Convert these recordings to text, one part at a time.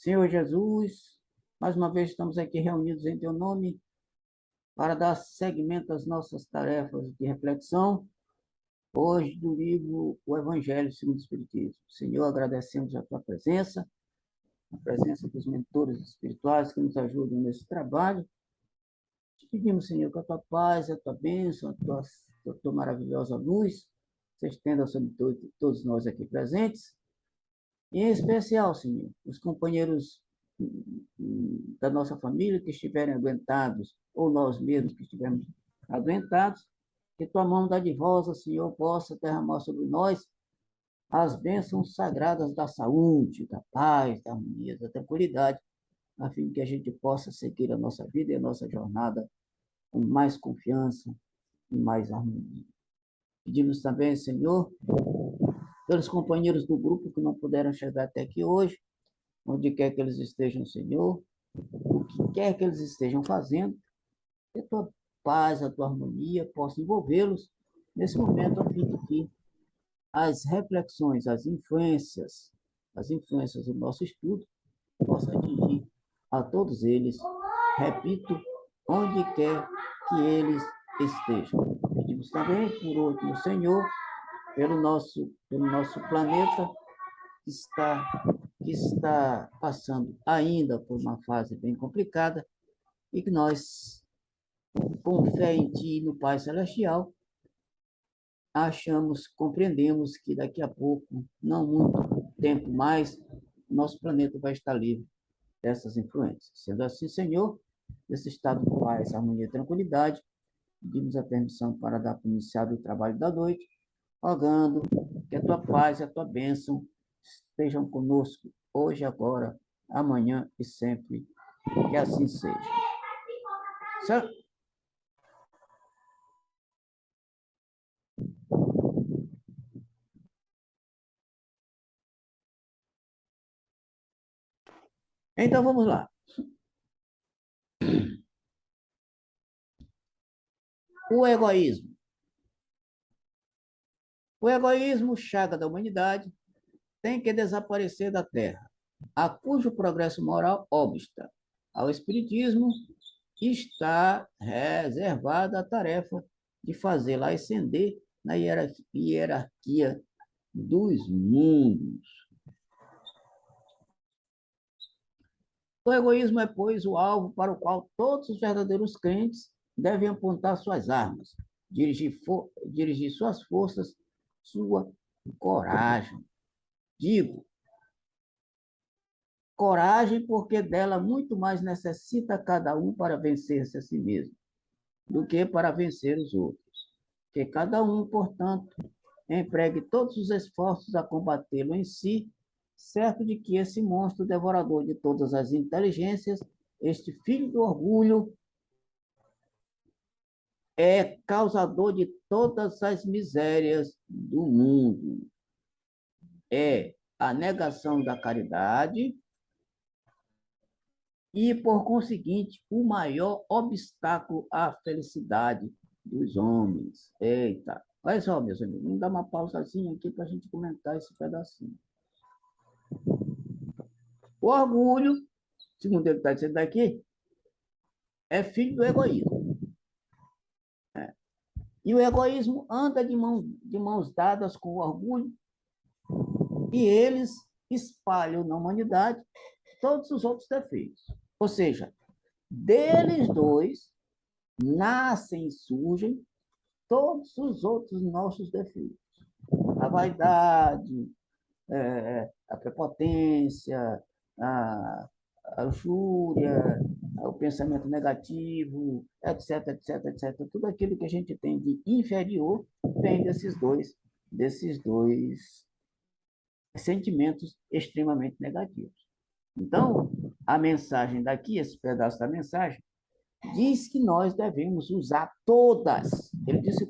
Senhor Jesus, mais uma vez estamos aqui reunidos em Teu nome para dar seguimento às nossas tarefas de reflexão, hoje do livro O Evangelho segundo o Espiritismo. Senhor, agradecemos a Tua presença, a presença dos mentores espirituais que nos ajudam nesse trabalho. Te pedimos, Senhor, que a Tua paz, a Tua bênção, a Tua maravilhosa luz se estenda sobre todos nós aqui presentes. E, em especial, Senhor, os companheiros da nossa família que estiverem adoentados, ou nós mesmos que estivermos adoentados, que Tua mão dadivosa, Senhor, possa derramar sobre nós as bênçãos sagradas da saúde, da paz, da harmonia, da tranquilidade, a fim de que a gente possa seguir a nossa vida e a nossa jornada com mais confiança e mais harmonia. Pedimos também, Senhor, pelos companheiros do grupo que não puderam chegar até aqui hoje, onde quer que eles estejam, Senhor, o que quer que eles estejam fazendo, que a Tua paz, a Tua harmonia possa envolvê-los nesse momento, a fim de que as reflexões, as influências do nosso estudo possam atingir a todos eles, repito, onde quer que eles estejam. Pedimos também, por último, Senhor, pelo nosso planeta que está passando ainda por uma fase bem complicada e que nós, com fé em Ti e no Pai Celestial, compreendemos que daqui a pouco, não muito tempo mais, nosso planeta vai estar livre dessas influências. Sendo assim, Senhor, nesse estado de paz, harmonia e tranquilidade, pedimos a permissão para dar para iniciar o trabalho da noite, rogando que a Tua paz e a Tua bênção estejam conosco hoje, agora, amanhã e sempre, que assim seja. Certo? Então, vamos lá. O egoísmo. O egoísmo, chaga da humanidade, tem que desaparecer da Terra, a cujo progresso moral obsta. Ao Espiritismo está reservada a tarefa de fazê-la ascender na hierarquia dos mundos. O egoísmo é, pois, o alvo para o qual todos os verdadeiros crentes devem apontar suas armas, dirigir suas forças, sua coragem. Digo, coragem porque dela muito mais necessita cada um para vencer-se a si mesmo, do que para vencer os outros. Que cada um, portanto, empregue todos os esforços a combatê-lo em si, certo de que esse monstro devorador de todas as inteligências, este filho do orgulho, é causador de todas as misérias do mundo. É a negação da caridade e, por conseguinte, o maior obstáculo à felicidade dos homens. Eita! Olha só, meus amigos, vamos dar uma pausazinha aqui para a gente comentar esse pedacinho. O orgulho, segundo ele está dizendo aqui, é filho do egoísmo. E o egoísmo anda de mãos dadas com o orgulho e eles espalham na humanidade todos os outros defeitos. Ou seja, deles dois nascem e surgem todos os outros nossos defeitos. A vaidade, a prepotência, a luxúria, o pensamento negativo, etc, etc, etc. Tudo aquilo que a gente tem de inferior vem desses dois sentimentos extremamente negativos. Então, a mensagem daqui, esse pedaço da mensagem, diz que nós devemos usar todas, ele disse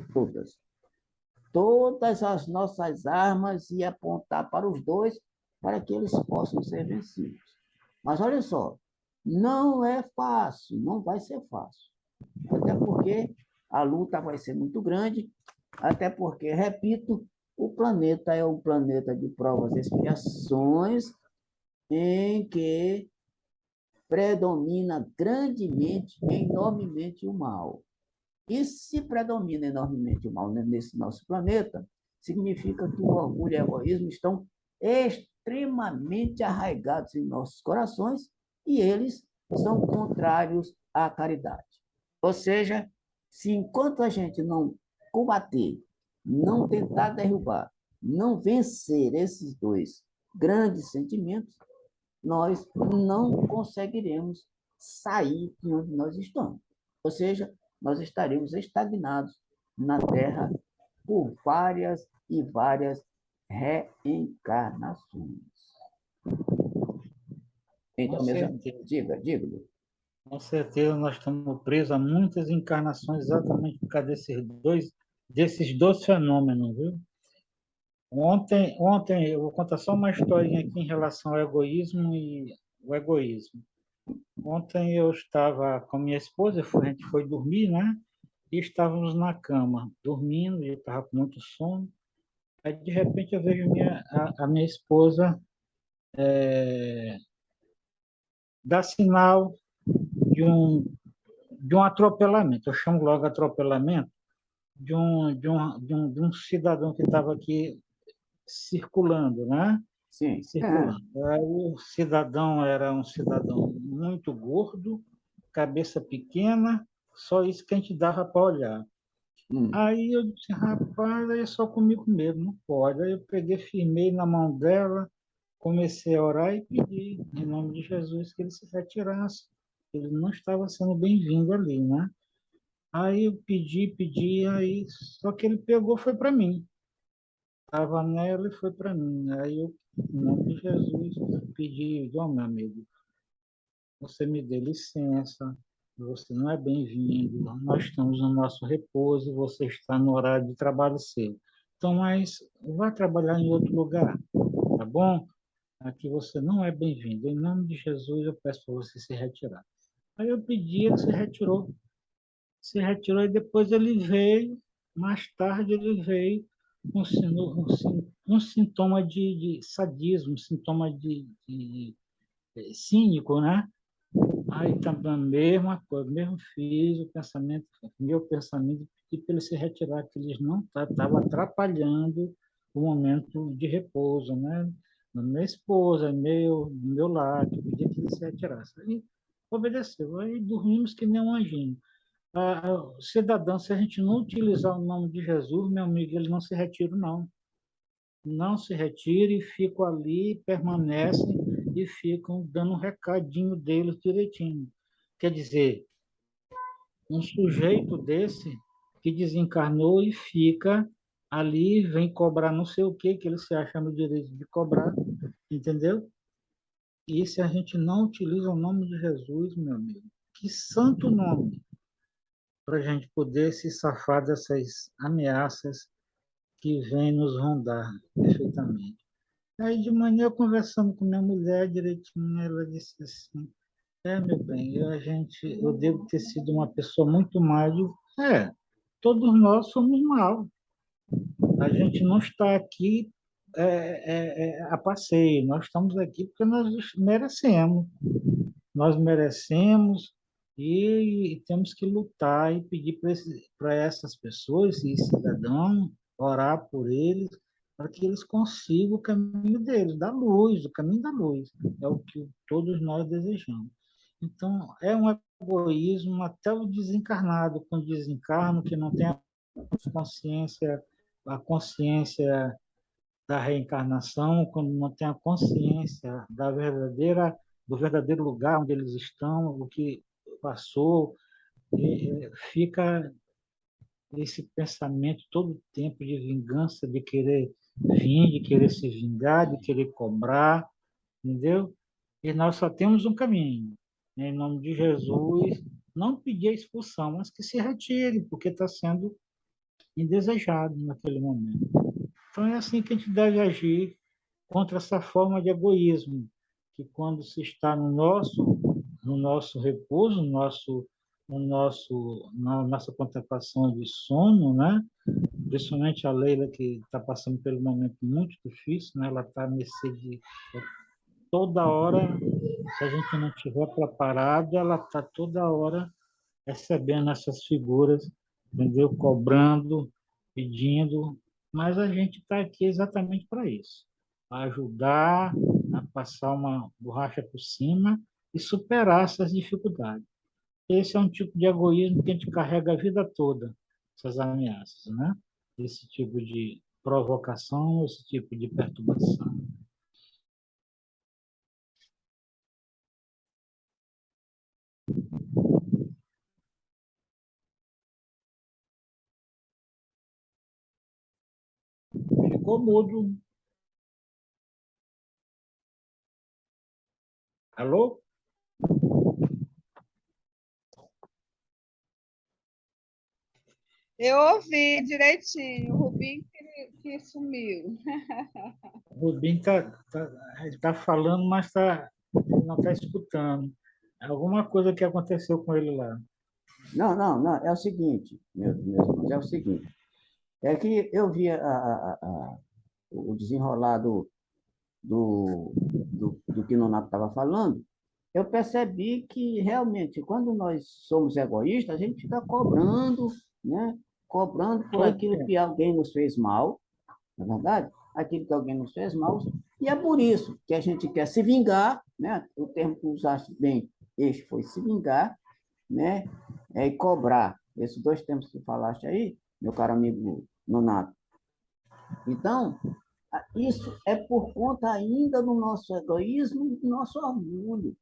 todas as nossas armas e apontar para os dois para que eles possam ser vencidos. Mas olha só, não é fácil, não vai ser fácil. Até porque a luta vai ser muito grande, até porque, repito, o planeta é um planeta de provas e expiações, em que predomina grandemente, enormemente o mal. E se predomina enormemente o mal nesse nosso planeta, significa que o orgulho e o egoísmo estão extremamente arraigados em nossos corações e eles são contrários à caridade. Ou seja, se enquanto a gente não combater, não tentar derrubar, não vencer esses dois grandes sentimentos, nós não conseguiremos sair de onde nós estamos. Ou seja, nós estaremos estagnados na Terra por várias e várias reencarnações. Com Então, meus amigos, certeza. diga. Com certeza nós estamos presos a muitas encarnações exatamente por causa desses dois fenômenos, viu? Ontem eu vou contar só uma historinha aqui em relação ao egoísmo e o egoísmo. Ontem eu estava com minha esposa, a gente foi dormir, né? E estávamos na cama, dormindo, e eu estava com muito sono. Aí, de repente, eu vejo a minha esposa dar sinal de um atropelamento. Eu chamo logo atropelamento de um cidadão que estava aqui circulando, né? Sim. Circulando. Aí, o cidadão era um cidadão muito gordo, cabeça pequena, só isso que a gente dava para olhar. Aí eu disse, rapaz, aí é só comigo mesmo, não pode. Aí eu peguei, firmei na mão dela, comecei a orar e pedi, em nome de Jesus, que ele se retirasse. Ele não estava sendo bem-vindo ali, né? Aí eu pedi, aí só que ele pegou, foi para mim. Estava nela e foi para mim. Aí eu, em nome de Jesus, pedi, ó, meu amigo, você me dê licença, você não é bem-vindo, nós estamos no nosso repouso, você está no horário de trabalho seu. Então, mas vá trabalhar em outro lugar, tá bom? Aqui você não é bem-vindo. Em nome de Jesus, eu peço para você se retirar. Aí eu pedi, ele se retirou e depois ele veio, mais tarde ele veio com um sintoma de sadismo, um sintoma de cínico, né? Aí também a mesma coisa, mesmo fiz o pensamento, meu pensamento, pedi para ele se retirar, que eles não estavam atrapalhando o momento de repouso, né? Minha esposa, meu lar, que eu pedi que ele se retirasse. Aí obedeceu, aí dormimos que nem um anjinho. Cidadão, se a gente não utilizar o nome de Jesus, meu amigo, ele não se retira, não. Não se retira e ficam ali, permanecem e ficam dando um recadinho deles direitinho. Quer dizer, um sujeito desse que desencarnou e fica ali, vem cobrar não sei o que ele se acha no direito de cobrar, entendeu? E se a gente não utiliza o nome de Jesus, meu amigo, que santo nome, para a gente poder se safar dessas ameaças que vêm nos rondar perfeitamente. Aí de manhã, eu conversando com minha mulher direitinho, ela disse assim, meu bem, eu devo ter sido uma pessoa muito má. Todos nós somos maus. A gente não está aqui a passeio, nós estamos aqui porque nós merecemos. Nós merecemos e temos que lutar e pedir para essas pessoas e cidadãos, orar por eles, para que eles consigam o caminho deles, da luz, o caminho da luz. É o que todos nós desejamos. Então, é um egoísmo até o desencarnado, quando desencarna, que não tem a consciência da reencarnação, quando não tem a consciência do verdadeiro lugar onde eles estão, o que passou, fica esse pensamento todo o tempo de vingança, de querer vir, de querer se vingar, de querer cobrar, entendeu? E nós só temos um caminho, né? Em nome de Jesus, não pedir a expulsão, mas que se retire, porque está sendo indesejado naquele momento. Então é assim que a gente deve agir contra essa forma de egoísmo, que quando se está no nosso repouso, na nossa contemplação de sono, né? Principalmente a Leila, que está passando por um momento muito difícil, né? Ela está à mercê toda hora, se a gente não estiver preparado, ela está toda hora recebendo essas figuras, entendeu? Cobrando, pedindo, mas a gente está aqui exatamente para isso, para ajudar a passar uma borracha por cima e superar essas dificuldades. Esse é um tipo de egoísmo que a gente carrega a vida toda, essas ameaças, né? Esse tipo de provocação, esse tipo de perturbação. Ficou mudo. Alô? Eu ouvi direitinho, o Rubinho que sumiu. O Rubim ele tá falando, mas ele não está escutando. Alguma coisa que aconteceu com ele lá. Não, não, não. É o seguinte, meus irmãos, é o seguinte. É que eu vi o desenrolar do que Nonato estava falando, eu percebi que realmente, quando nós somos egoístas, a gente fica cobrando, né? Cobrando por Todo aquilo tempo. que alguém nos fez mal, não é verdade? Aquilo que alguém nos fez mal, e é por isso que a gente quer se vingar, né? O termo que usaste bem, este foi se vingar, né? E cobrar. Esses dois termos que tu falaste aí, meu caro amigo Nonato. Então, isso é por conta ainda do nosso egoísmo e do nosso orgulho.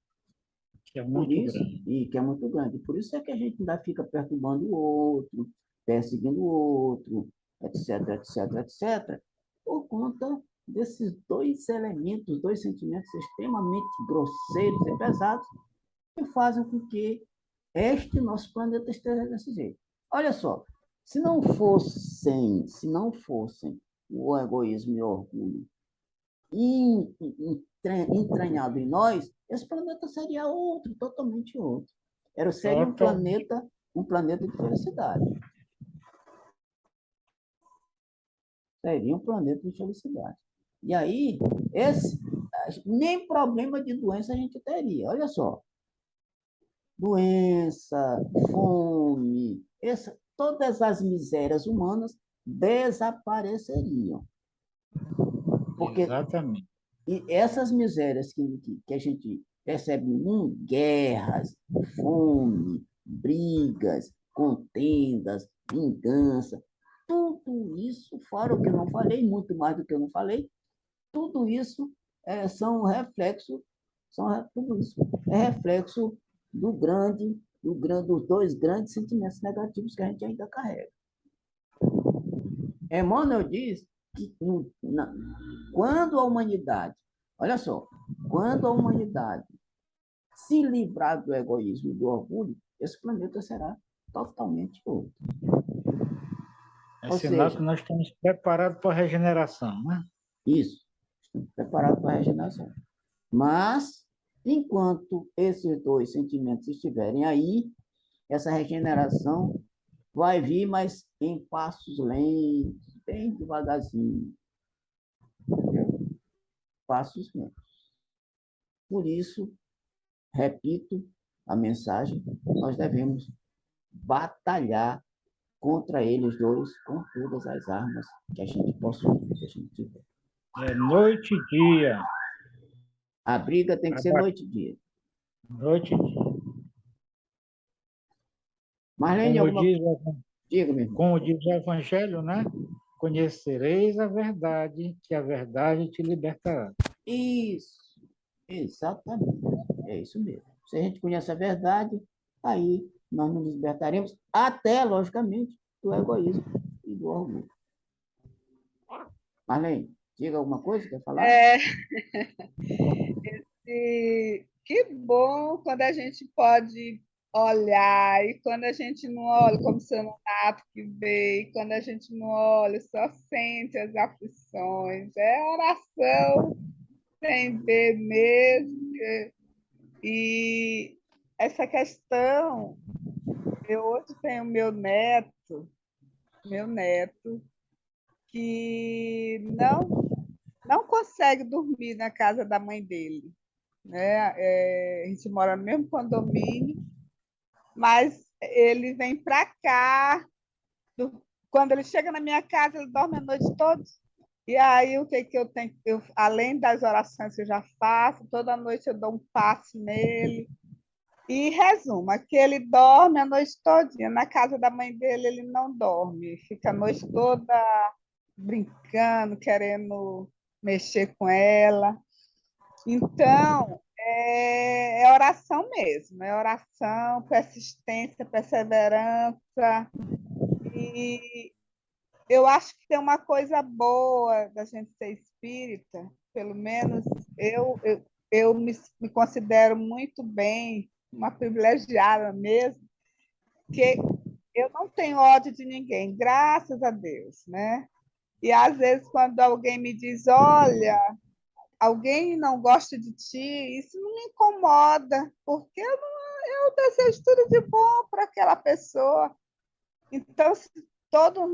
Que é Por muito isso, grande. e que é muito grande. Por isso é que a gente ainda fica perturbando o outro, perseguindo o outro, etc, etc, etc, por conta desses dois elementos, dois sentimentos extremamente grosseiros e pesados que fazem com que este nosso planeta esteja desse jeito. Olha só, se não fossem o egoísmo e o orgulho entranhado em nós, esse planeta seria outro, totalmente outro. Seria Totalmente. um planeta de felicidade. Seria um planeta de felicidade. E aí, nem problema de doença a gente teria. Olha só, doença, fome, todas as misérias humanas desapareceriam. Porque Exatamente. e essas misérias que a gente percebe no mundo, guerras, fome, brigas, contendas, vingança, tudo isso, fora o que eu não falei, muito mais do que eu não falei, tudo isso são reflexo, tudo isso é reflexo dos dois grandes sentimentos negativos que a gente ainda carrega. Emmanuel diz que quando a humanidade, olha só, quando a humanidade se livrar do egoísmo e do orgulho, esse planeta será totalmente outro. É Ou sinal que seja, nós estamos preparados para a regeneração, né? isso, estamos preparados para a regeneração. Mas, enquanto esses dois sentimentos estiverem aí, essa regeneração vai vir, mas em passos lentos, bem devagarzinho, entendeu? Passos lentos. Por isso, repito a mensagem, nós devemos batalhar contra eles dois com todas as armas que a gente possui, que a gente tiver. É noite e dia. A briga tem que ser noite e dia. Noite e dia. Marlene, Como alguma... diz, Diga, meu irmão. como diz o Evangelho, né? Conhecereis a verdade, que a verdade te libertará. Isso, exatamente. É isso mesmo. Se a gente conhece a verdade, aí nós nos libertaremos até, logicamente, do egoísmo e do orgulho. Marlene, diga alguma coisa, quer falar? Que bom quando a gente pode olhar, e quando a gente não olha, como o seu Nonato que veio, quando a gente não olha, só sente as aflições. É oração sem ver mesmo. E essa questão, eu hoje tenho meu neto, que não não consegue dormir na casa da mãe dele, né? A gente mora no mesmo condomínio, mas ele vem para cá. Quando ele chega na minha casa, ele dorme a noite toda. E aí, o que que eu tenho? Além das orações que eu já faço, toda noite eu dou um passe nele. E resumo, aqui ele dorme a noite todinha. Na casa da mãe dele, ele não dorme. Fica a noite toda brincando, querendo mexer com ela. Então, é oração mesmo, é oração, persistência, perseverança. E eu acho que tem uma coisa boa da gente ser espírita, pelo menos eu me considero muito bem, uma privilegiada mesmo, que eu não tenho ódio de ninguém, graças a Deus, né? E às vezes, quando alguém me diz, olha, alguém não gosta de ti, isso não me incomoda, porque eu desejo tudo de bom para aquela pessoa. Então, se todos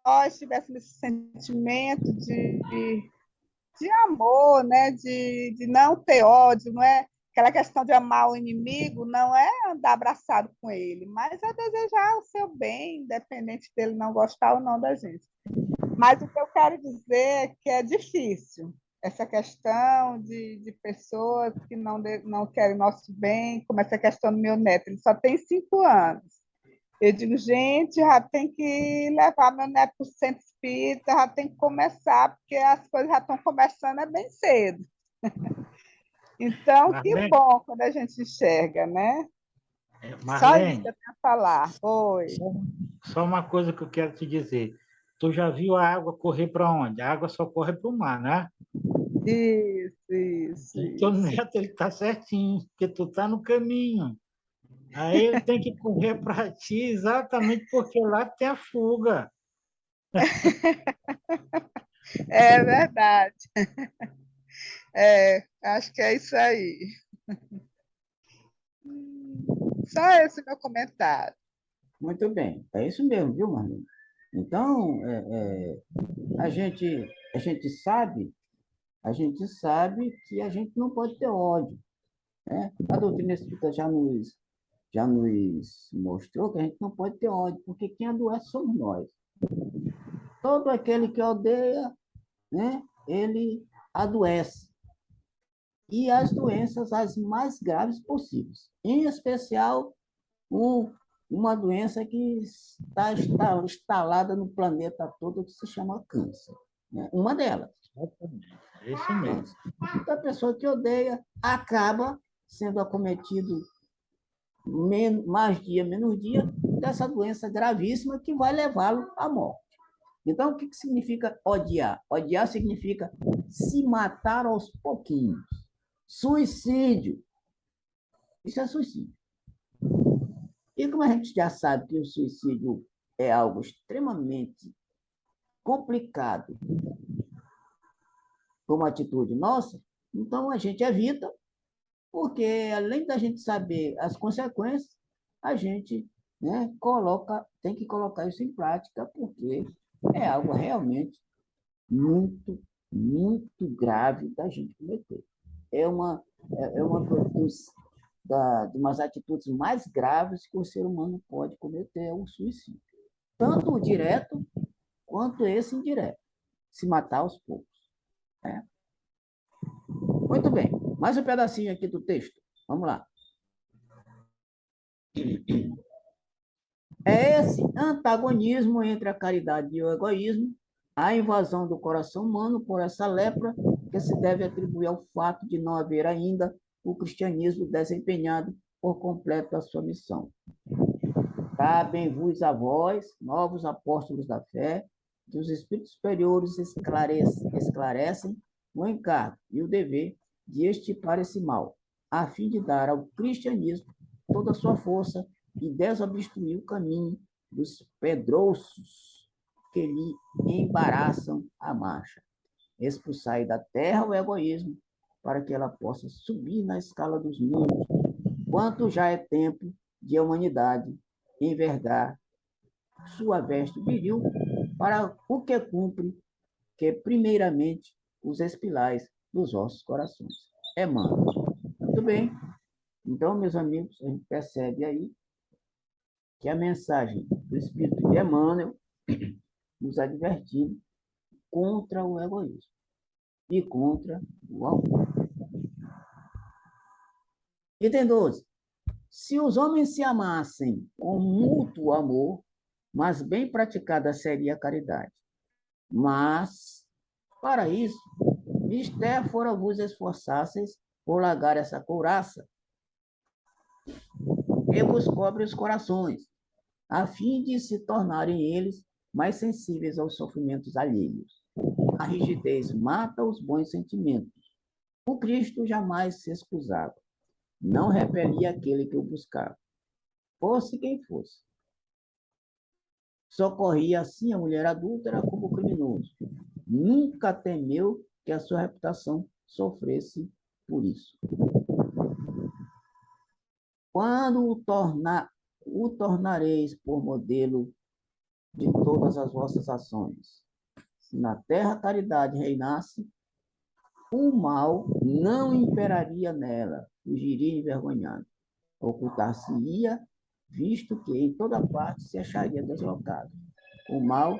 nós tivéssemos esse sentimento de amor, né? De não ter ódio, não é aquela questão de amar o inimigo, não é andar abraçado com ele, mas é desejar o seu bem, independente dele não gostar ou não da gente. Mas o que eu quero dizer é que é difícil essa questão de pessoas que não querem nosso bem, como essa questão do meu neto, ele só tem 5 anos. Eu digo, gente, já tem que levar meu neto para o centro espírita, já tem que começar, porque as coisas já estão começando é bem cedo. Então, que Marlene, bom quando a gente enxerga, né? Só isso que Marlene, eu tenho a falar. Oi. só, só uma coisa que eu quero te dizer. Tu já viu a água correr para onde? A água só corre para o mar, né? Isso, isso, E teu isso. neto ele tá certinho, porque tu tá no caminho. Aí ele tem que correr para ti exatamente porque lá tem a fuga. É verdade. Acho que é isso aí. Só esse meu comentário. Muito bem, é isso mesmo, viu, Marlene? Então, a gente sabe, a gente sabe que a gente não pode ter ódio, né? A doutrina espírita já nos mostrou que a gente não pode ter ódio, porque quem adoece somos nós. Todo aquele que odeia, né, ele adoece. E as doenças as mais graves possíveis. Em especial, uma doença que está instalada no planeta todo, que se chama câncer. Né? Uma delas. Exatamente. É isso mesmo. Câncer. Então, a pessoa que odeia acaba sendo acometido mais dia, menos dia, dessa doença gravíssima que vai levá-lo à morte. Então, o que significa odiar? Odiar significa se matar aos pouquinhos. Suicídio. Isso é suicídio. E como a gente já sabe que o suicídio é algo extremamente complicado como atitude nossa, então a gente evita, porque além da gente saber as consequências, a gente, né, tem que colocar isso em prática, porque é algo realmente muito, muito grave da gente cometer. É uma de umas atitudes mais graves que o ser humano pode cometer, é o suicídio. Tanto o direto quanto esse indireto. Se matar aos poucos. Né? Muito bem. Mais um pedacinho aqui do texto. Vamos lá. É esse antagonismo entre a caridade e o egoísmo, a invasão do coração humano por essa lepra, que se deve atribuir ao fato de não haver ainda o cristianismo desempenhado por completo a sua missão. Cabem-vos a vós, novos apóstolos da fé, que os espíritos superiores esclarecem o encargo e o dever de extirpar esse mal, a fim de dar ao cristianismo toda a sua força e desobstruir o caminho dos pedrouços que lhe embaraçam a marcha. Expulsai da terra o egoísmo, para que ela possa subir na escala dos mundos, quanto já é tempo de a humanidade envergar sua veste viril para o que cumpre, que primeiramente os espilais dos vossos corações. Emmanuel. Muito bem. Então, meus amigos, a gente percebe aí que a mensagem do Espírito de Emmanuel nos advertindo contra o egoísmo e contra o amor. Item 12. Se os homens se amassem com mútuo amor, mas bem praticada seria a caridade. Mas, para isso, mister fora vos esforçasseis por largar essa couraça e vos cobre os corações, a fim de se tornarem eles mais sensíveis aos sofrimentos alheios. A rigidez mata os bons sentimentos. O Cristo jamais se excusava. Não repelia aquele que o buscava, fosse quem fosse. Socorria assim a mulher adúltera como o criminoso. Nunca temeu que a sua reputação sofresse por isso. Quando o tornareis por modelo de todas as vossas ações. Se na terra a caridade reinasse, o mal não imperaria nela, fugiria envergonhado, ocultar-se-ia, visto que em toda parte se acharia deslocado. O mal,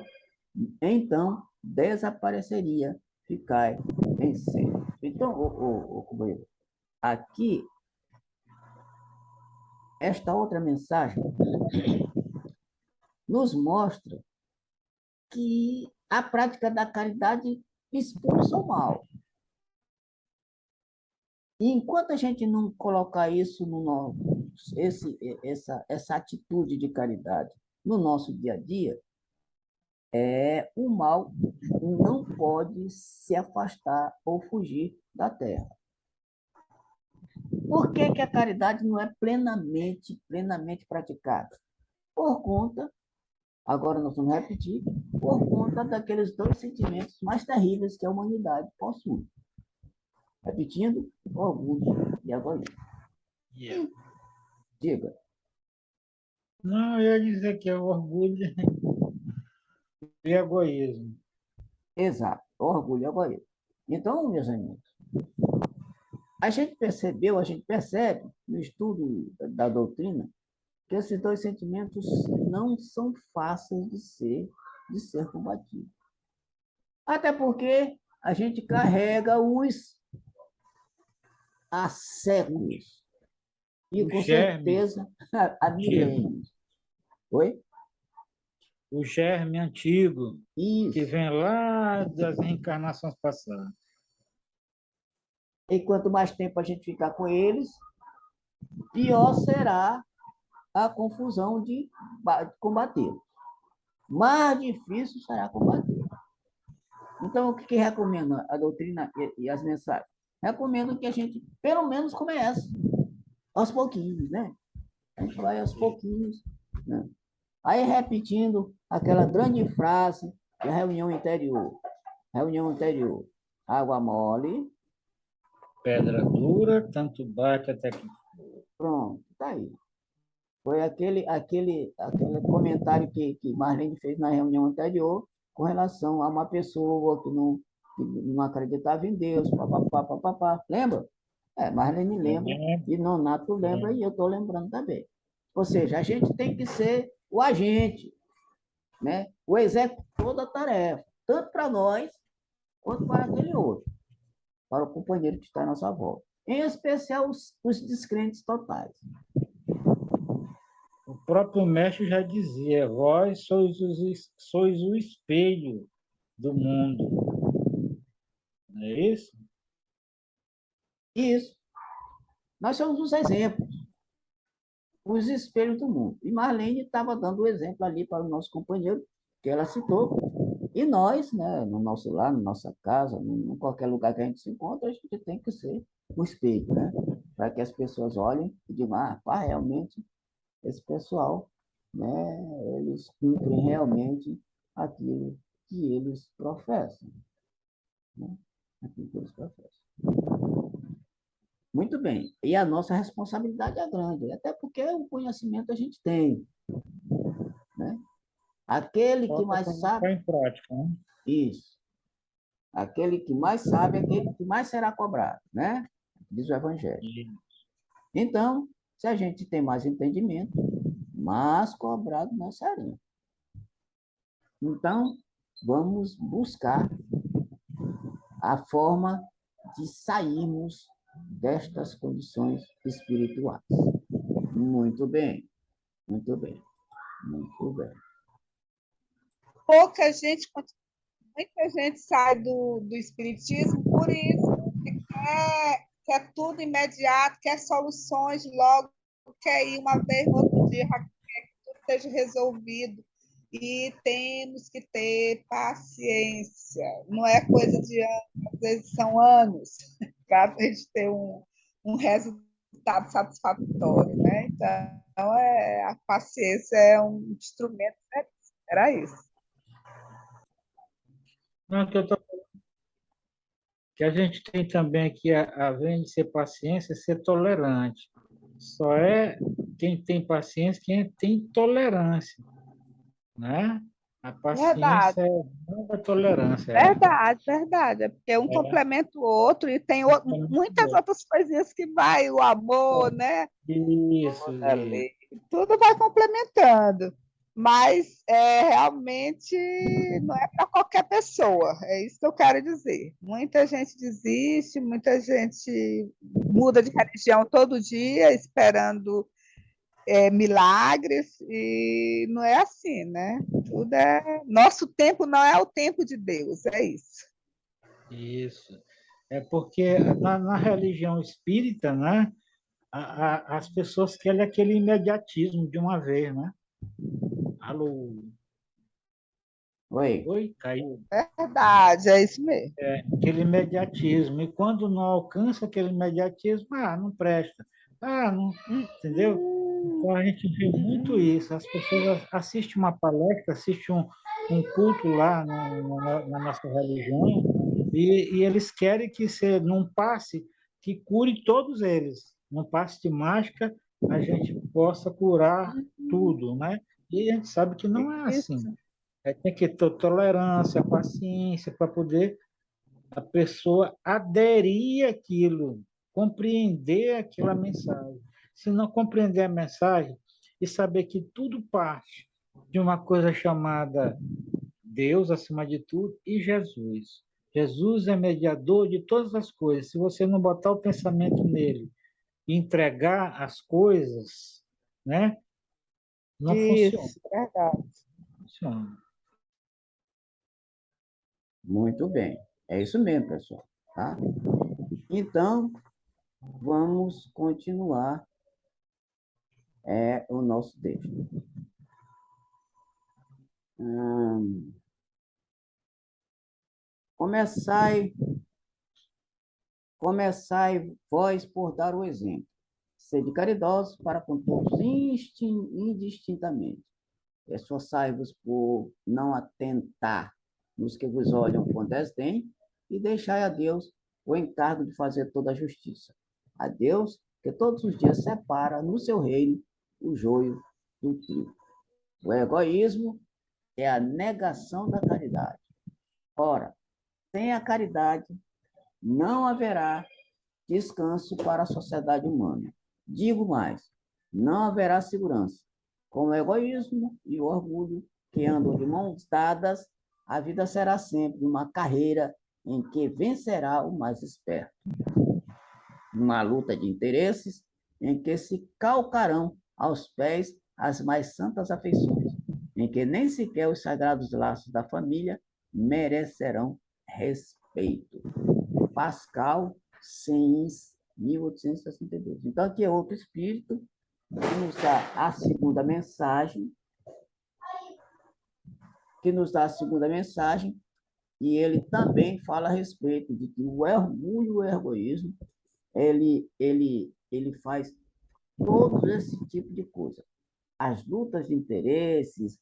então, desapareceria, ficai em centro. Então, companheiro, aqui, esta outra mensagem nos mostra que a prática da caridade expulsa o mal. E enquanto a gente não colocar isso no nosso, essa atitude de caridade no nosso dia a dia, o mal não pode se afastar ou fugir da terra. Por que a caridade não é plenamente praticada? Por conta, agora nós vamos repetir, por conta daqueles dois sentimentos mais terríveis que a humanidade possui. Repetindo, orgulho e egoísmo. Yeah. Diga. Não, eu ia dizer que é orgulho e egoísmo. Exato, orgulho e egoísmo. Então, meus amigos, a gente percebe no estudo da doutrina que esses dois sentimentos não são fáceis de ser combatidos. Até porque a gente carrega-os há séculos e com certeza há milênios. Oi? O germe antigo, Isso. que vem lá das reencarnações passadas. E quanto mais tempo a gente ficar com eles, pior será a confusão de combatê-los. Mais difícil será combater. Então, o que recomenda a doutrina e as mensagens? Recomendo que a gente, pelo menos, comece aos pouquinhos, né? A gente vai aos pouquinhos, né? Aí, repetindo aquela grande frase da reunião anterior. Água mole. Pedra dura, tanto bate até que... Pronto, tá aí. Foi aquele comentário que Marlene fez na reunião anterior com relação a uma pessoa que não acreditava em Deus, papapá, papapá. Lembra? Marlene lembra, e Nonato lembra, e eu estou lembrando também. Ou seja, a gente tem que ser o agente, né? O executor da tarefa, tanto para nós, quanto para aquele outro, para o companheiro que está à nossa volta. Em especial os descrentes totais. O próprio mestre já dizia, vós sois o espelho do mundo. Não é isso? Isso. Nós somos os exemplos, os espelhos do mundo. E Marlene estava dando o exemplo ali para o nosso companheiro, que ela citou. E nós, né, no nosso lar, na nossa casa, em qualquer lugar que a gente se encontra, a gente tem que ser o espelho, né? Para que as pessoas olhem e digam, realmente, esse pessoal, né, eles cumprem realmente aquilo que eles professam. Né? Aquilo que eles professam. Muito bem. E a nossa responsabilidade é grande, até porque o conhecimento a gente tem. Né? Aquele que mais sabe... em prática, né? Isso. Aquele que mais sabe é aquele que mais será cobrado, né? Diz o Evangelho. Então, se a gente tem mais entendimento, mais cobrado nós seremos. Então, vamos buscar a forma de sairmos destas condições espirituais. Muito bem, muito bem, muito bem. Muita gente sai do espiritismo por isso, que quer tudo imediato, quer soluções logo, quer ir uma vez no outro dia, quer que tudo esteja resolvido. E temos que ter paciência. Não é coisa de anos, às vezes são anos, para a gente ter um resultado satisfatório, né? Então, a paciência é um instrumento, né? Era isso. Não, que a gente tem também aqui, além de ser paciência, ser tolerante. Só é quem tem paciência, quem tem tolerância, né? A Verdade. paciência é a tolerância. Verdade. É porque um complementa o outro e tem muitas outras coisinhas que vai, o amor, né? Isso. Tudo vai complementando. Mas realmente não é para qualquer pessoa, é isso que eu quero dizer. Muita gente desiste, muita gente muda de religião todo dia, esperando milagres, e não é assim, né? Tudo nosso tempo não é o tempo de Deus, é isso. Isso. É porque na religião espírita, né, as pessoas querem aquele imediatismo de uma vez, né? Alô? Oi. Oi? Caiu? Verdade, é isso mesmo. Aquele imediatismo. E quando não alcança aquele imediatismo, não presta. Não, entendeu? Então a gente vê muito isso. As pessoas assistem uma palestra, assistem um culto lá na nossa religião, e eles querem que você, num passe, que cure todos eles. Num passe de mágica, a gente possa curar tudo, né? E a gente sabe que não é assim. Isso. Tem que ter tolerância, paciência, para poder a pessoa aderir àquilo, compreender aquela mensagem. Se não compreender a mensagem e saber que tudo parte de uma coisa chamada Deus, acima de tudo, e Jesus. Jesus é mediador de todas as coisas. Se você não botar o pensamento nele e entregar as coisas, né, não funciona. Isso, verdade. Funciona. Muito bem. É isso mesmo, pessoal. Tá? Então, vamos continuar o nosso texto. Começai vós por dar o exemplo. Sede caridosos para com todos indistintamente. Esforçai-vos por não atentar nos que vos olham com desdém e deixai a Deus o encargo de fazer toda a justiça. A Deus que todos os dias separa no seu reino o joio do trigo. O egoísmo é a negação da caridade. Ora, sem a caridade, não haverá descanso para a sociedade humana. Digo mais, não haverá segurança. Com o egoísmo e o orgulho que andam de mãos dadas, a vida será sempre uma carreira em que vencerá o mais esperto. Uma luta de interesses em que se calcarão aos pés as mais santas afeições, em que nem sequer os sagrados laços da família merecerão respeito. Pascal Sens, 1862. Então, aqui é outro espírito que nos dá a segunda mensagem, e ele também fala a respeito de que o orgulho e o egoísmo, ele faz todo esse tipo de coisa. As lutas de interesses,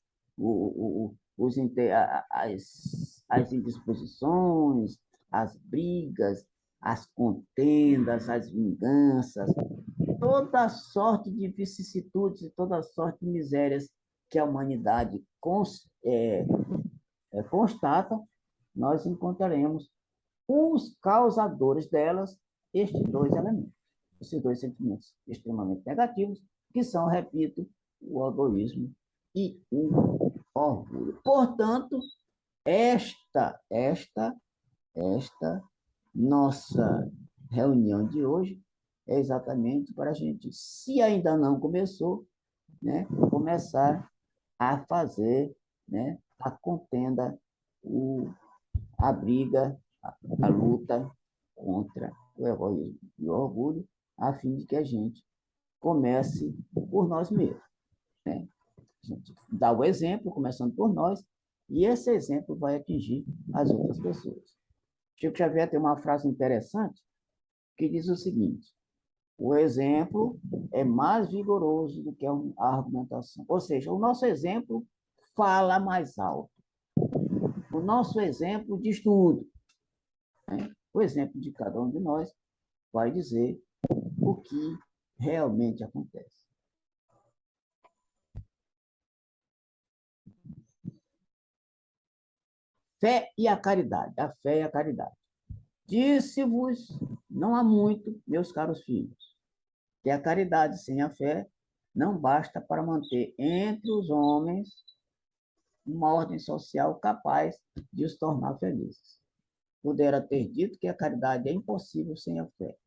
as indisposições, as brigas, as contendas, as vinganças, toda sorte de vicissitudes e toda sorte de misérias que a humanidade constata, nós encontraremos os causadores delas, estes dois elementos, esses dois sentimentos extremamente negativos, que são, repito, o egoísmo e o orgulho. Portanto, esta nossa reunião de hoje é exatamente para a gente, se ainda não começou, né, começar a fazer, né, a contenda, a briga, a luta contra o egoísmo e o orgulho, a fim de que a gente comece por nós mesmos, né? A gente dá o exemplo, começando por nós, e esse exemplo vai atingir as outras pessoas. Chico Xavier tem uma frase interessante que diz o seguinte: o exemplo é mais vigoroso do que a argumentação. Ou seja, o nosso exemplo fala mais alto. O nosso exemplo diz tudo, né? O exemplo de cada um de nós vai dizer o que realmente acontece. Fé e a caridade. A fé e a caridade. Disse-vos, não há muito, meus caros filhos, que a caridade sem a fé não basta para manter entre os homens uma ordem social capaz de os tornar felizes. Pudera ter dito que a caridade é impossível sem a fé.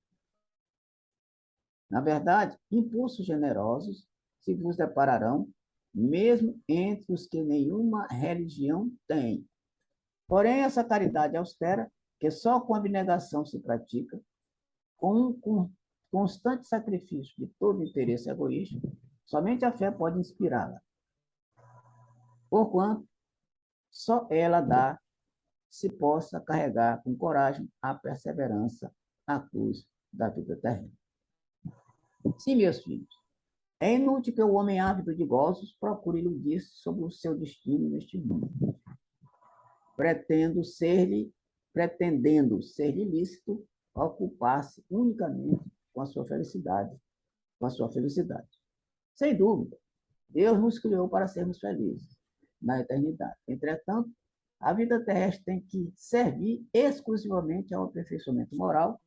Na verdade, impulsos generosos se vos depararão, mesmo entre os que nenhuma religião tem. Porém, essa caridade austera, que só com abnegação se pratica, com um constante sacrifício de todo interesse egoísta, somente a fé pode inspirá-la. Porquanto, só ela dá se possa carregar com coragem a perseverança na cruz da vida terrena. Sim, meus filhos, é inútil que o homem ávido de gozos procure iludir-se sobre o seu destino neste mundo, pretendendo ser-lhe lícito ocupar-se unicamente com a sua felicidade, Sem dúvida, Deus nos criou para sermos felizes na eternidade. Entretanto, a vida terrestre tem que servir exclusivamente ao aperfeiçoamento moral,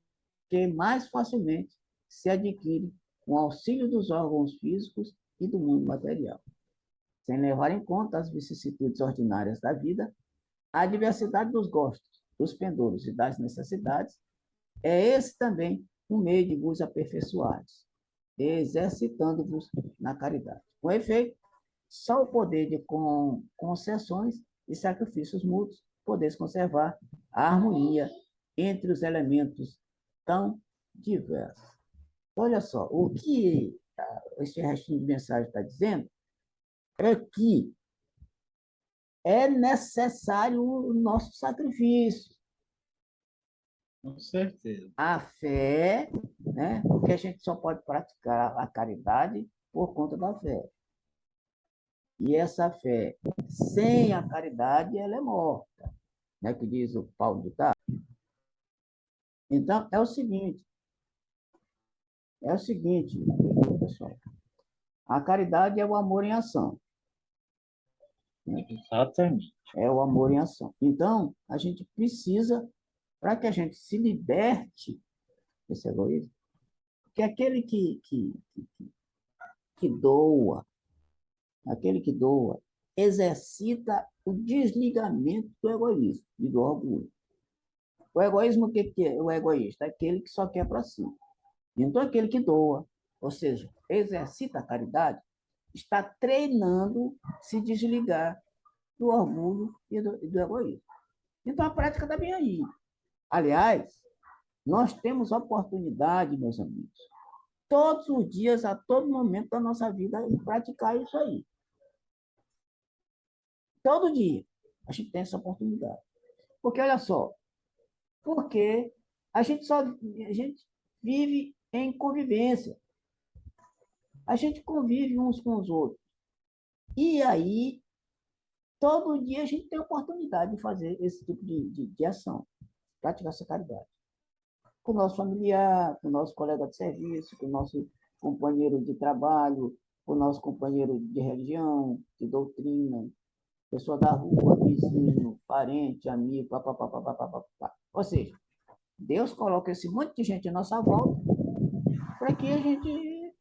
que mais facilmente se adquire com o auxílio dos órgãos físicos e do mundo material. Sem levar em conta as vicissitudes ordinárias da vida, a diversidade dos gostos, dos pendores e das necessidades, é esse também um meio de vos aperfeiçoares, exercitando-vos na caridade. Com efeito, só o poder de concessões e sacrifícios mútuos podeis conservar a harmonia entre os elementos tão diversos. Olha só, o que esse restinho de mensagem está dizendo é que é necessário o nosso sacrifício. Com certeza. A fé, né? Porque a gente só pode praticar a caridade por conta da fé. E essa fé, sem a caridade, ela é morta, né? Que diz o Paulo de Tarso. Então, é o seguinte, pessoal. A caridade é o amor em ação. Né? Exatamente. É o amor em ação. Então, a gente precisa, para que a gente se liberte desse egoísmo, porque aquele que doa, exercita o desligamento do egoísmo e do orgulho. O egoísmo, o que é o egoísta? É aquele que só quer para si. Então, aquele que doa, ou seja, exercita a caridade, está treinando se desligar do orgulho e do egoísmo. Então, a prática está bem aí. Aliás, nós temos oportunidade, meus amigos, todos os dias, a todo momento da nossa vida, em praticar isso aí. Todo dia a gente tem essa oportunidade. Porque, olha só, porque a gente vive em convivência. A gente convive uns com os outros. E aí, todo dia a gente tem a oportunidade de fazer esse tipo de ação, praticar essa caridade. Com o nosso familiar, com o nosso colega de serviço, com o nosso companheiro de trabalho, com o nosso companheiro de religião, de doutrina, pessoa da rua, vizinho, parente, amigo, papapá. Ou seja, Deus coloca esse monte de gente à nossa volta para que a gente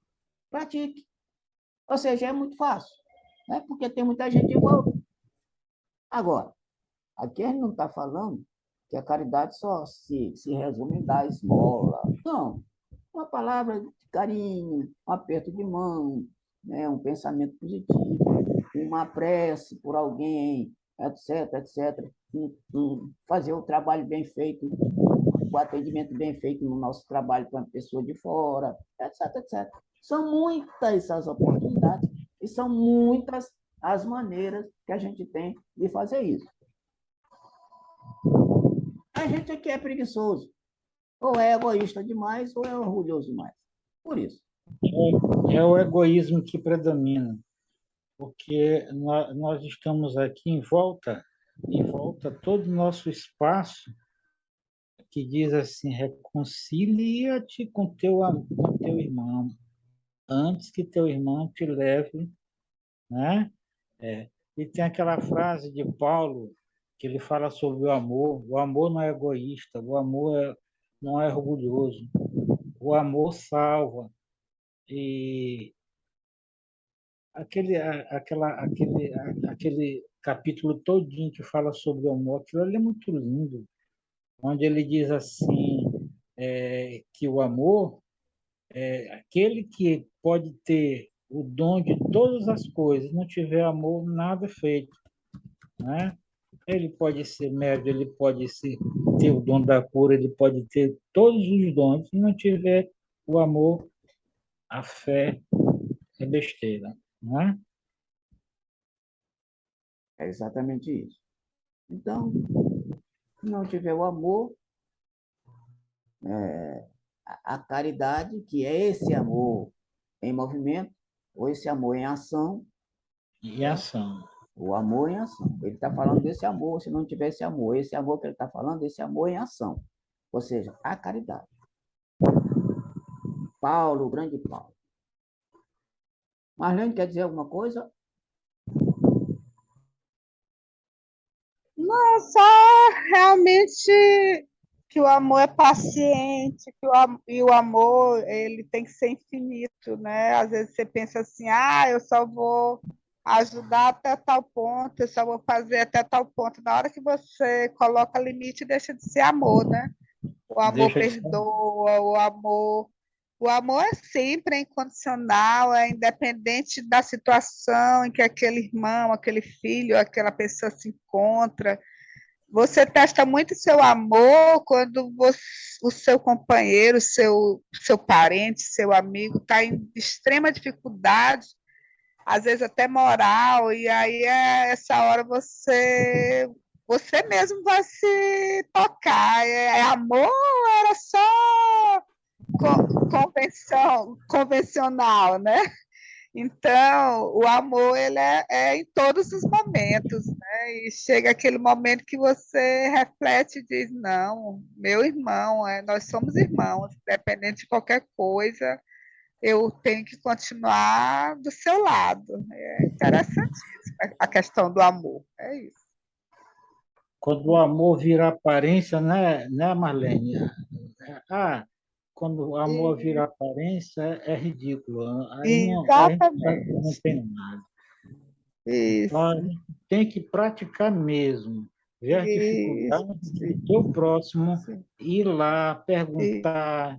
pratique. Ou seja, é muito fácil, né? Porque tem muita gente em volta. Agora, aqui a gente não está falando que a caridade só se resume em dar esmola. Não. Uma palavra de carinho, um aperto de mão, né? Um pensamento positivo, uma prece por alguém, etc, etc. Fazer o trabalho bem feito, o atendimento bem feito no nosso trabalho para uma pessoa de fora, etc, etc. São muitas as oportunidades e são muitas as maneiras que a gente tem de fazer isso. A gente aqui é preguiçoso, ou é egoísta demais, ou é orgulhoso demais. Por isso. É o egoísmo que predomina, porque nós estamos aqui em volta todo o nosso espaço que diz assim, reconcilia-te com teu irmão, antes que teu irmão te leve, né? E tem aquela frase de Paulo, que ele fala sobre o amor não é egoísta, não é orgulhoso, o amor salva. E aquele capítulo todinho que fala sobre o amor, aquilo ali é muito lindo, onde ele diz assim, que o amor é aquele que pode ter o dom de todas as coisas, não tiver amor, nada é feito, né? Ele pode ser médium, ele pode ter o dom da cura, ele pode ter todos os dons, se não tiver o amor, a fé é besteira, né? É exatamente isso. Então, se não tiver o amor, a caridade, que é esse amor em movimento, ou esse amor em ação, E ação. o amor em ação. Ele está falando desse amor, se não tiver esse amor que ele está falando, esse amor em ação. Ou seja, a caridade. Paulo, o grande Paulo. Marlene, quer dizer alguma coisa? Não, só realmente que o amor é paciente, e o amor ele tem que ser infinito, né? Às vezes você pensa assim, eu só vou ajudar até tal ponto, eu só vou fazer até tal ponto. Na hora que você coloca limite, deixa de ser amor, né? O amor Deixa de ser. perdoa, o amor é sempre incondicional, é independente da situação em que aquele irmão, aquele filho, aquela pessoa se encontra. Você testa muito seu amor quando o seu companheiro, seu parente, seu amigo está em extrema dificuldade, às vezes até moral, e aí essa hora você mesmo vai se tocar. É amor ou era só convencional, né? Então, o amor ele é em todos os momentos, né? E chega aquele momento que você reflete e diz, não, meu irmão, nós somos irmãos, independente de qualquer coisa, eu tenho que continuar do seu lado. É interessantíssimo a questão do amor, é isso. Quando o amor vira aparência, né, Marlene? Quando o amor vira aparência, é ridículo. Aí não, a gente sabe que não Exatamente. tem nada. Então, a Isso, gente tem que praticar mesmo. Ver as isso, dificuldades do teu próximo, isso, ir lá, perguntar,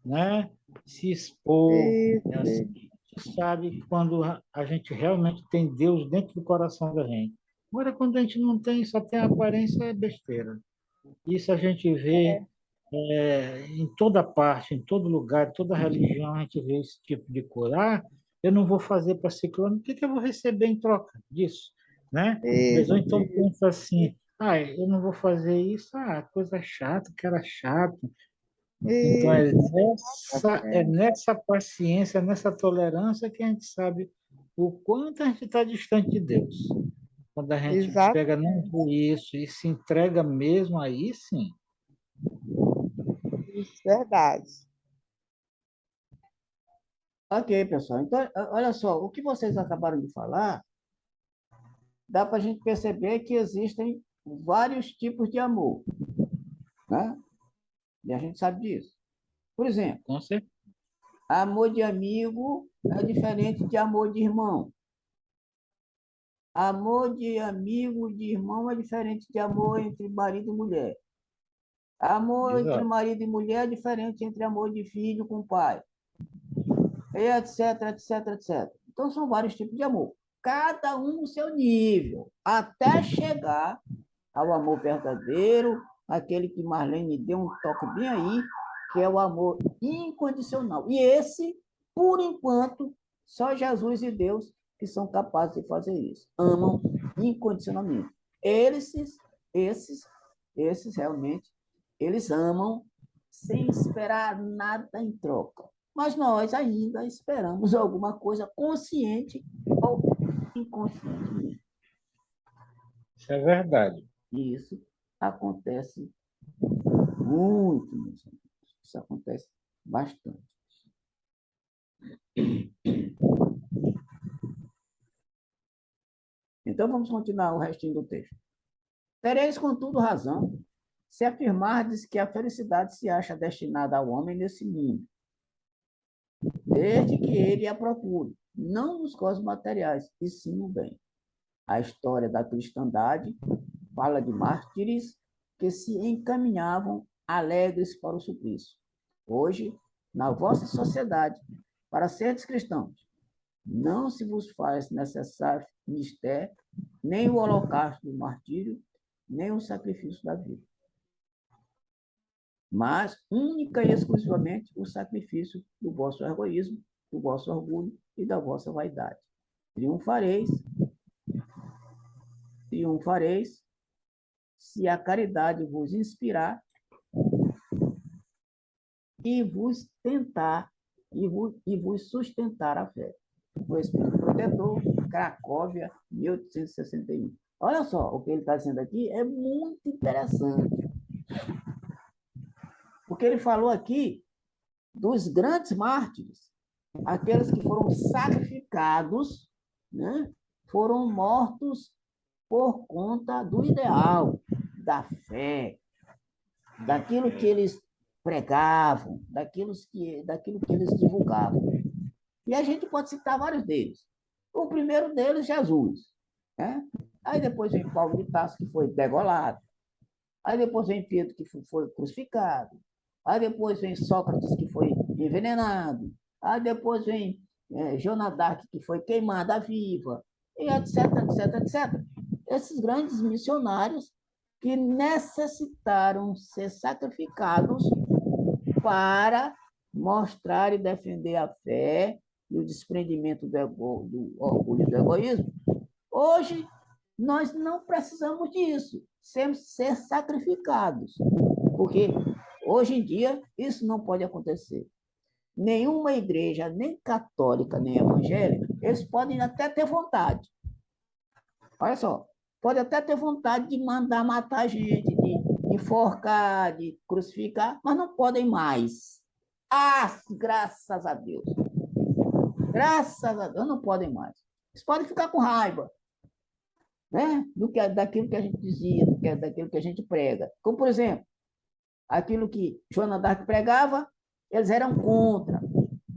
né? Se expor. É assim isso. que a gente sabe quando a gente realmente tem Deus dentro do coração da gente. Agora, quando a gente não tem, só tem aparência, é besteira. Isso a gente vê em toda parte, em todo lugar, em toda religião, a gente vê esse tipo de coisa. Eu não vou fazer para ciclano, o que que eu vou receber em troca disso? Né? Mas ou então Isso, pensa assim, eu não vou fazer isso, coisa chata, cara chato. Então isso, é exatamente, nessa paciência, nessa tolerância que a gente sabe o quanto a gente está distante de Deus. Quando a gente pega não exatamente, isso e se entrega mesmo, aí sim. isso, verdade. Ok, pessoal. Então, olha só, o que vocês acabaram de falar, dá para a gente perceber que existem vários tipos de amor, né? E a gente sabe disso. Por exemplo, Com certeza. amor de amigo é diferente de amor de irmão. Amor de amigo, de irmão é diferente de amor entre marido e mulher. Amor entre Exato. marido e mulher é diferente entre amor de filho com pai. E etc, etc, etc. Então, são vários tipos de amor. Cada um no seu nível, até chegar ao amor verdadeiro, aquele que Marlene deu um toque bem aí, que é o amor incondicional. E esse, por enquanto, só Jesus e Deus que são capazes de fazer isso. Amam incondicionalmente. Esses realmente, eles amam sem esperar nada em troca. Mas nós ainda esperamos alguma coisa consciente ou inconscientemente. Isso é verdade. E isso acontece muito, meus amigos. Isso acontece bastante. Então, vamos continuar o restinho do texto. Tereis, contudo, razão, se afirmardes que a felicidade se acha destinada ao homem nesse mundo, desde que ele a procure, não nos cosmos materiais, e sim no bem. A história da cristandade fala de mártires que se encaminhavam alegres para o suplício. Hoje, na vossa sociedade, para seres cristãos, não se vos faz necessário mistério, nem o holocausto do martírio, nem o sacrifício da vida. Mas, única e exclusivamente, o sacrifício do vosso egoísmo, do vosso orgulho e da vossa vaidade. Triunfareis, se a caridade vos inspirar e vos tentar e vos sustentar a fé. O Espírito Protetor, Cracóvia, 1861. Olha só, o que ele está dizendo aqui é muito interessante. Porque ele falou aqui dos grandes mártires, aqueles que foram sacrificados, né? Foram mortos por conta do ideal, da fé, daquilo que eles pregavam, daquilo que eles divulgavam. E a gente pode citar vários deles. O primeiro deles, Jesus. Né? Aí depois vem Paulo de Tarso, que foi degolado. Aí depois vem Pedro, que foi crucificado. Aí depois vem Sócrates, que foi envenenado. Aí depois vem Joana d'Arc, que foi queimada viva. E etc, etc, etc. Esses grandes missionários que necessitaram ser sacrificados para mostrar e defender a fé e o desprendimento do orgulho e do egoísmo. Hoje, nós não precisamos disso, ser sacrificados, porque hoje em dia isso não pode acontecer. Nenhuma igreja, nem católica, nem evangélica, eles podem até ter vontade. Olha só, pode até ter vontade de mandar matar a gente, de enforcar, de crucificar, mas não podem mais. Ah, graças a Deus. Graças a Deus, não podem mais. Eles podem ficar com raiva, né? Daquilo que a gente dizia, daquilo que a gente prega. Como, por exemplo, aquilo que Joana d'Arc pregava, eles eram contra.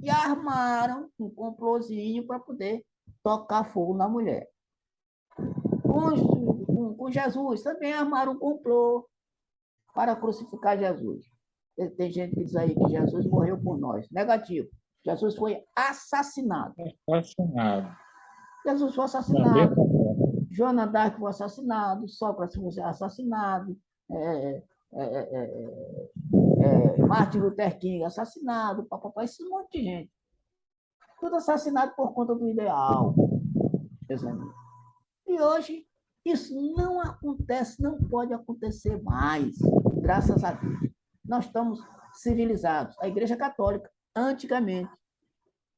E armaram um complôzinho para poder tocar fogo na mulher. Com Jesus, também armaram um complô para crucificar Jesus. Tem gente que diz aí que Jesus morreu por nós. Negativo. Jesus foi assassinado. Assassinado. Jesus foi assassinado. Joana d'Arc foi assassinado. Sócrates foi assassinado. Martin Luther King assassinado. Papapá, esse monte de gente. Tudo assassinado por conta do ideal. Meus amigos. E hoje, isso não acontece, não pode acontecer mais. Graças a Deus. Nós estamos civilizados. A Igreja Católica, antigamente,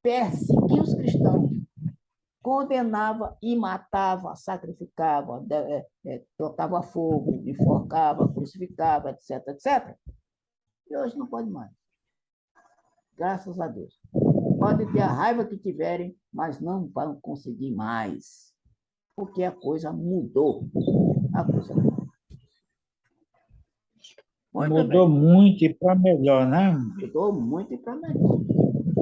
perseguia os cristãos, condenava e matava, sacrificava, tocava fogo, enforcava, crucificava, etc, etc. E hoje não pode mais. Graças a Deus. Podem ter a raiva que tiverem, mas não vão conseguir mais. Porque a coisa mudou. A coisa mudou. Muito Mudou bem. muito e para melhor, né? Mudou muito e para melhor.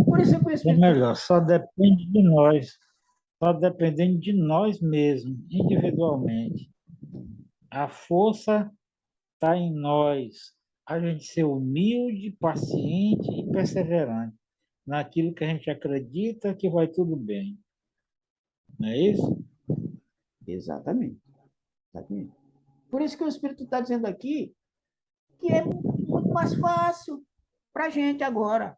Por isso que o Para Espírito melhor, só depende de nós, só dependendo de nós mesmos, individualmente. A força está em nós, a gente ser humilde, paciente e perseverante naquilo que a gente acredita que vai tudo bem. Não é isso? Exatamente. Exatamente. Por isso que o Espírito está dizendo aqui que é muito mais fácil para a gente agora.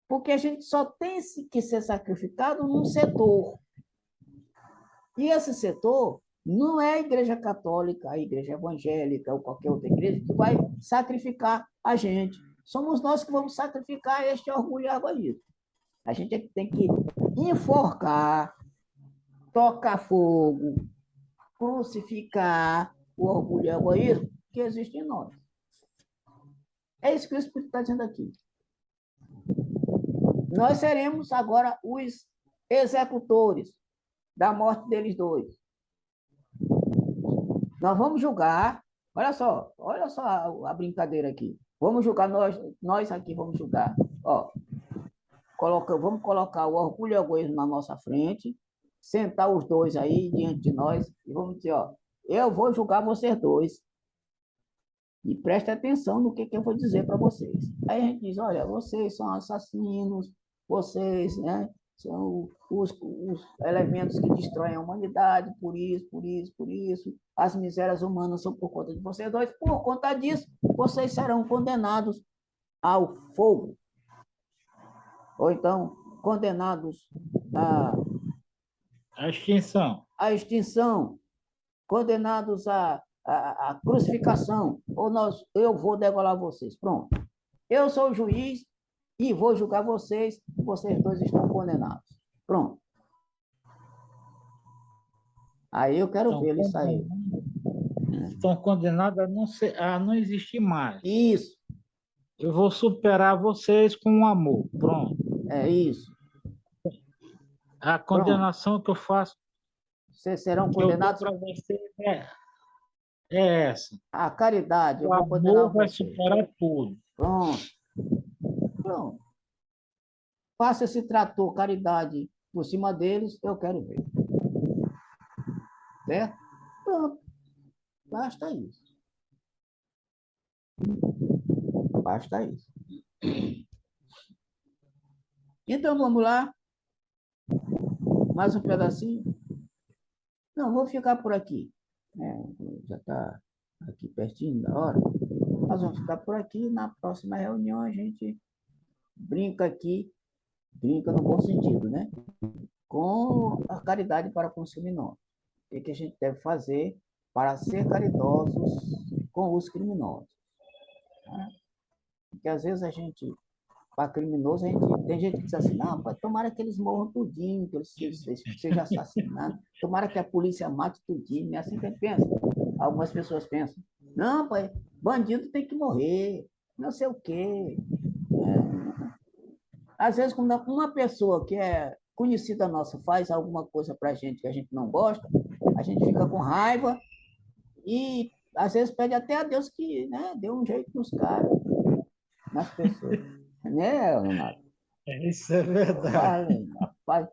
Porque a gente só tem que ser sacrificado num setor. E esse setor não é a Igreja Católica, a Igreja Evangélica ou qualquer outra igreja que vai sacrificar a gente. Somos nós que vamos sacrificar este orgulho egoísta. A gente é que tem que enforcar, tocar fogo, crucificar o orgulho e o egoísmo que existe em nós. É isso que o Espírito está dizendo aqui. Nós seremos agora os executores da morte deles dois. Nós vamos julgar, olha só a brincadeira aqui. Vamos julgar, nós aqui vamos julgar. Ó, vamos colocar o orgulho e o egoísmo na nossa frente, sentar os dois aí diante de nós e vamos dizer, ó, eu vou julgar vocês dois. E preste atenção no que eu vou dizer para vocês. Aí a gente diz, olha, vocês são assassinos, vocês, né, são os elementos que destroem a humanidade, por isso, por isso, por isso. As misérias humanas são por conta de vocês dois. Por conta disso, vocês serão condenados ao fogo. Ou então, condenados A extinção. à extinção, condenados à crucificação, ou eu vou degolar vocês. Pronto. Eu sou o juiz e vou julgar vocês, vocês dois estão condenados. Pronto. Aí eu quero ver ele sair. Estão condenados a não existir mais. Isso, Eu vou superar vocês com amor. Pronto. é isso. A condenação que eu faço, Vocês serão que eu dou condenados para vocês é essa. à caridade. Eu O vou condenar amor vai vocês. superar tudo. Pronto. Pronto. Faça esse trator caridade por cima deles, eu quero ver. Certo? Pronto. Basta isso. Basta isso. Então vamos lá. Mais um pedacinho. Não, vou ficar por aqui. Já está aqui pertinho da hora. Nós vamos ficar por aqui. Na próxima reunião a gente brinca aqui, brinca no bom sentido, né? Com a caridade para com os criminosos. O que a gente deve fazer para ser caridosos com os criminosos? Né? Porque às vezes a gente, para criminoso, tem gente que diz assim, não, pai, tomara que eles morram tudinho, que eles sejam assassinados, tomara que a polícia mate tudinho, é assim que a gente pensa. Algumas pessoas pensam, não, pai, bandido tem que morrer, não sei o quê. Às vezes, quando uma pessoa que é conhecida nossa faz alguma coisa para a gente que a gente não gosta, a gente fica com raiva e às vezes pede até a Deus que, né, dê um jeito nos caras, nas pessoas. Né, Renato? Isso é verdade. Rapaz,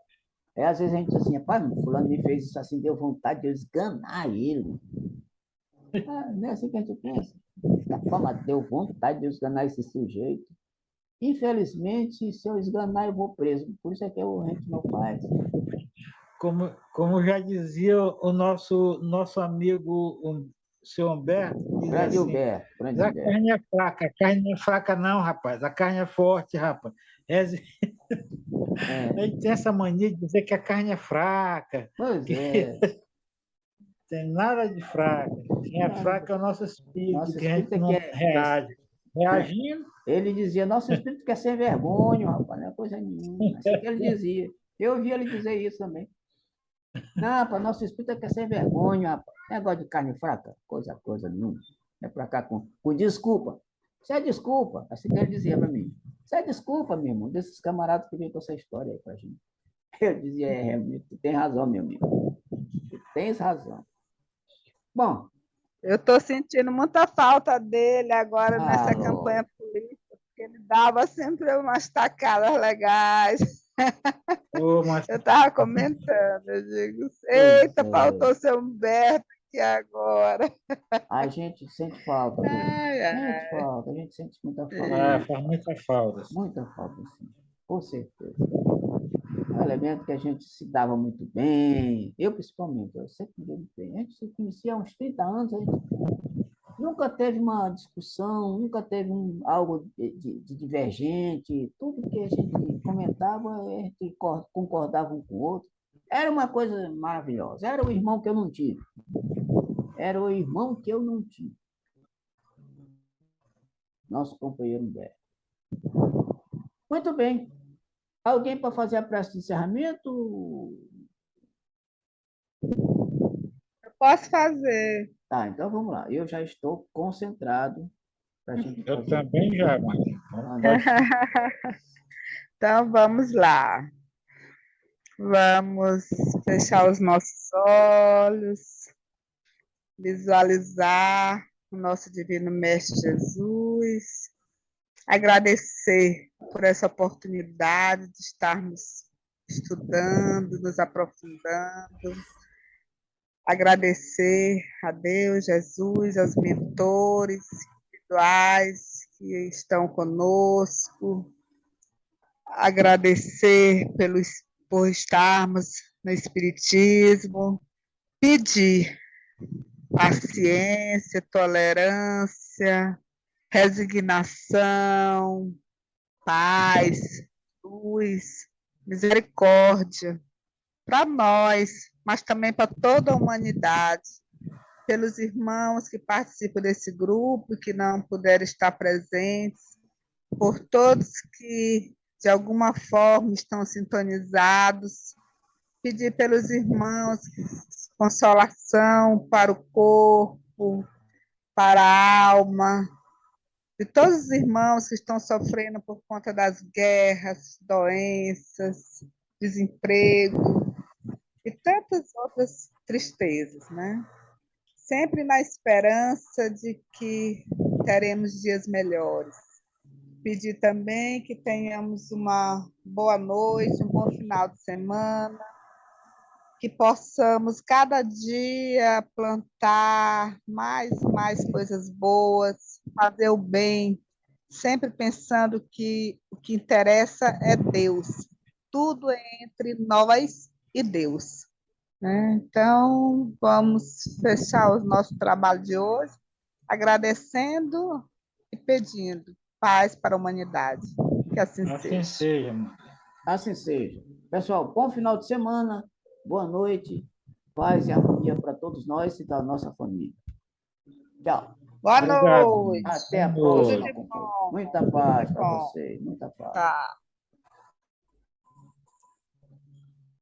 às vezes a gente diz assim, rapaz, fulano me fez isso assim, deu vontade de eu esganar ele. Não é assim que a gente pensa. Rapaz, deu vontade de eu esganar esse sujeito. Infelizmente, se eu esganar, eu vou preso. Por isso é que a gente não faz. Como já dizia o nosso amigo, o seu Humberto, Grande assim, Humberto, grande a Humberto. carne é fraca, a carne não é fraca não, rapaz, a carne é forte, rapaz. A gente tem essa mania de dizer que a carne é fraca. Pois é. Tem nada de fraca. Quem é fraco é o nosso espírito, Nosso que a gente espírito não reage. Reagindo, ele dizia, nosso espírito quer ser vergonha, rapaz, não é coisa nenhuma. Assim que ele dizia. Eu ouvi ele dizer isso também. Não, rapaz, nosso espírito quer ser vergonha, rapaz. Negócio de carne fraca, coisa nenhuma. É pra cá com desculpa. Isso é desculpa, assim que ele dizia para mim. Isso é desculpa, meu irmão, desses camaradas que vêm com essa história aí pra gente. Eu dizia, realmente, tu tem razão, meu amigo. Tu tens razão. Bom, Eu estou sentindo muita falta dele agora Ah, nessa campanha política, porque ele dava sempre umas tacadas legais. Ô, mas Eu estava comentando, eu digo, pois eita, é. faltou seu Humberto aqui agora. A gente sente falta dele. Ai, Sente ai. falta, a gente sente muita falta dele. faz muita falta. Muita falta, sim. Com certeza. É um elemento que a gente se dava muito bem. Eu, principalmente, eu sempre me dei muito bem. A gente se conhecia há uns 30 anos, a gente nunca teve uma discussão, nunca teve algo de divergente. Tudo que a gente comentava, a gente concordava um com o outro. Era uma coisa maravilhosa. Era o irmão que eu não tive. Era o irmão que eu não tive. Nosso companheiro Humberto. Muito bem. Alguém para fazer a prece de encerramento? Eu posso fazer. Tá, então vamos lá. Eu já estou concentrado para a gente Eu fazer. também já, mas Então, vamos lá. Vamos fechar os nossos olhos, visualizar o nosso Divino Mestre Jesus, agradecer por essa oportunidade de estarmos estudando, nos aprofundando, agradecer a Deus, Jesus, aos mentores espirituais que estão conosco, agradecer por estarmos no Espiritismo, pedir paciência, tolerância, resignação, paz, luz, misericórdia para nós, mas também para toda a humanidade, pelos irmãos que participam desse grupo, que não puderam estar presentes, por todos que, de alguma forma, estão sintonizados, pedir pelos irmãos consolação para o corpo, para a alma, de todos os irmãos que estão sofrendo por conta das guerras, doenças, desemprego e tantas outras tristezas, né? Sempre na esperança de que teremos dias melhores. Pedir também que tenhamos uma boa noite, um bom final de semana, que possamos cada dia plantar mais coisas boas, fazer o bem, sempre pensando que o que interessa é Deus. Tudo é entre nós e Deus, né? Então, vamos fechar o nosso trabalho de hoje, agradecendo e pedindo paz para a humanidade. Que assim assim seja. seja, mano. Assim seja. Pessoal, bom final de semana, boa noite, paz e harmonia para todos nós e da nossa família. Tchau. Boa Obrigado. noite. Até a Boa Tudo próxima, de companheiro. bom. Muita paz para Bom, vocês, muita paz. tá.